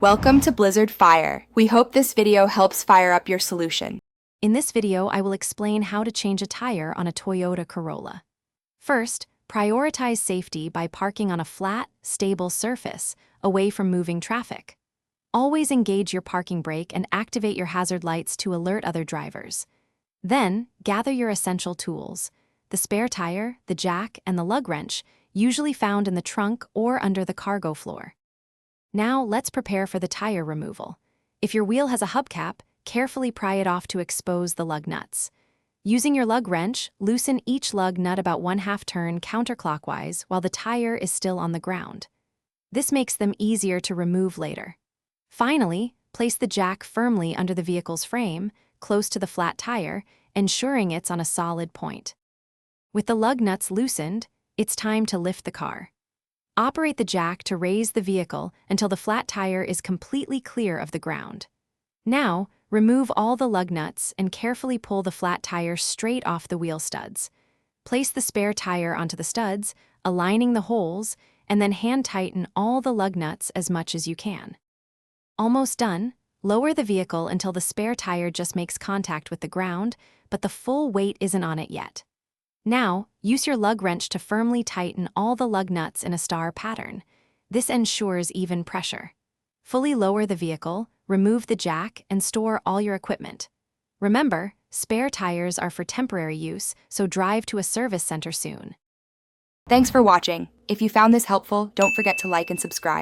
Welcome to Blizzard Fire. We hope this video helps fire up your solution. In this video, I will explain how to change a tire on a Toyota Corolla. First, prioritize safety by parking on a flat, stable surface, away from moving traffic. Always engage your parking brake and activate your hazard lights to alert other drivers. Then, gather your essential tools: the spare tire, the jack, and the lug wrench, usually found in the trunk or under the cargo floor. Now, let's prepare for the tire removal. If your wheel has a hubcap, carefully pry it off to expose the lug nuts. Using your lug wrench, loosen each lug nut about 1/2 turn counterclockwise while the tire is still on the ground. This makes them easier to remove later. Finally, place the jack firmly under the vehicle's frame, close to the flat tire, ensuring it's on a solid point. With the lug nuts loosened, it's time to lift the car. Operate the jack to raise the vehicle until the flat tire is completely clear of the ground. Now, remove all the lug nuts and carefully pull the flat tire straight off the wheel studs. Place the spare tire onto the studs, aligning the holes, and then hand tighten all the lug nuts as much as you can. Almost done, lower the vehicle until the spare tire just makes contact with the ground, but the full weight isn't on it yet. Now, use your lug wrench to firmly tighten all the lug nuts in a star pattern. This ensures even pressure. Fully lower the vehicle, remove the jack, and store all your equipment. Remember, spare tires are for temporary use, so drive to a service center soon. Thanks for watching. If you found this helpful, don't forget to like and subscribe.